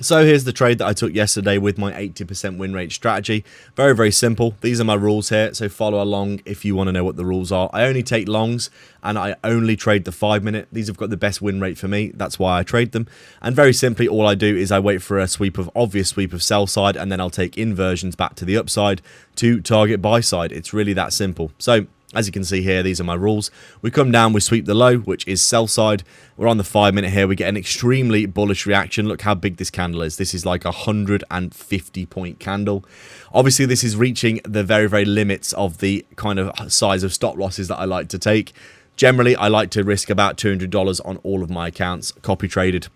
So here's the trade that I took yesterday with my 80% win rate strategy. Very, very simple. These are my rules here, so follow along if you want to know what the rules are. I only take longs, and I only trade the 5 minute. These have got the best win rate for me. That's why I trade them. And very simply, all I do is I wait for a obvious sweep of sell side, and then I'll take inversions back to the upside to target buy side. It's really that simple. So as you can see here, these are my rules. We come down, we sweep the low, which is sell side. We're on the 5 minute here. We get an extremely bullish reaction. Look how big this candle is. This is like a 150 point candle. Obviously, this is reaching the very, very limits of the kind of size of stop losses that I like to take. Generally, I like to risk about $200 on all of my accounts, copy traded.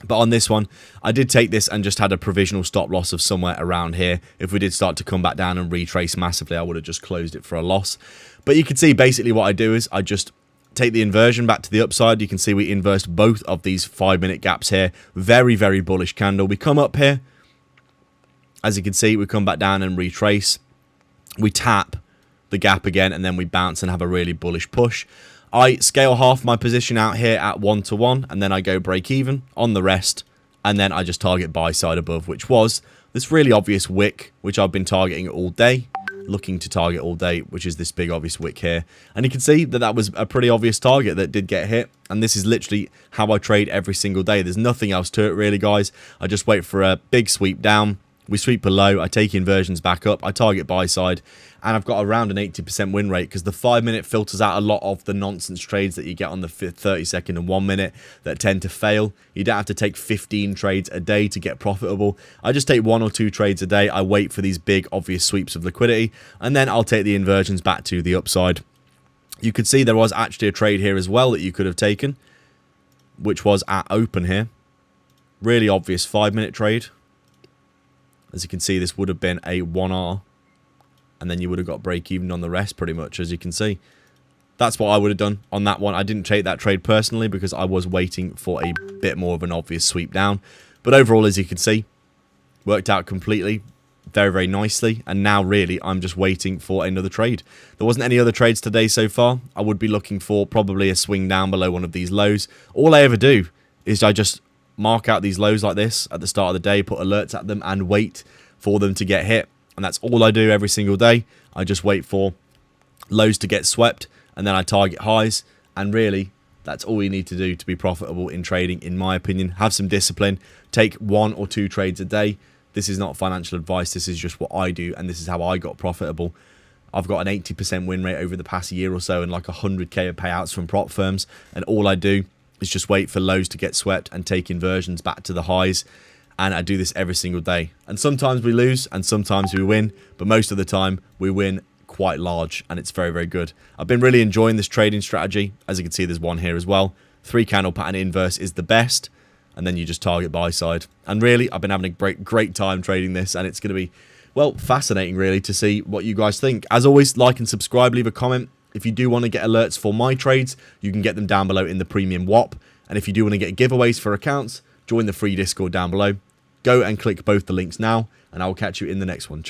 But on this one, I did take this and just had a provisional stop loss of somewhere around here. If we did start to come back down and retrace massively, I would have just closed it for a loss. But you can see basically what I do is I just take the inversion back to the upside. You can see we inversed both of these 5 minute gaps here. Very, very bullish candle. We come up here. As you can see, we come back down and retrace. We tap the gap again, and then we bounce and have a really bullish push. I scale half my position out here at 1-to-1, and then I go break even on the rest, and then I just target buy side above, which was this really obvious wick, which I've been targeting all day, looking to target all day, which is this big obvious wick here. And you can see that that was a pretty obvious target that did get hit, and this is literally how I trade every single day. There's nothing else to it really, guys. I just wait for a big sweep down. We sweep below, I take inversions back up, I target buy side, and I've got around an 80% win rate because the 5 minute filters out a lot of the nonsense trades that you get on the 30 second and 1 minute that tend to fail. You don't have to take 15 trades a day to get profitable. I just take 1 or 2 trades a day. I wait for these big obvious sweeps of liquidity, and then I'll take the inversions back to the upside. You could see there was actually a trade here as well that you could have taken, which was at open here. Really obvious 5 minute trade. As you can see, this would have been a 1R, and then you would have got break even on the rest pretty much, as you can see. That's what I would have done on that one. I didn't take that trade personally because I was waiting for a bit more of an obvious sweep down. But overall, as you can see, worked out completely, very, very nicely. And now really, I'm just waiting for another trade. There wasn't any other trades today so far. I would be looking for probably a swing down below one of these lows. All I ever do is I just mark out these lows like this at the start of the day, put alerts at them, and wait for them to get hit. And that's all I do every single day. I just wait for lows to get swept, and then I target highs. And really, that's all you need to do to be profitable in trading, in my opinion. Have some discipline. Take 1 or 2 trades a day. This is not financial advice. This is just what I do, and this is how I got profitable. I've got an 80% win rate over the past year or so and like 100k of payouts from prop firms. And all I do is just wait for lows to get swept and take inversions back to the highs. And I do this every single day. And sometimes we lose and sometimes we win. But most of the time we win quite large, and it's very, very good. I've been really enjoying this trading strategy. As you can see, there's one here as well. 3 candle pattern inverse is the best. And then you just target buy side. And really, I've been having a great time trading this. And it's going to be, well, fascinating really to see what you guys think. As always, like and subscribe, leave a comment. If you do want to get alerts for my trades, you can get them down below in the premium WAP. And if you do want to get giveaways for accounts, join the free Discord down below. Go and click both the links now, and I will catch you in the next one.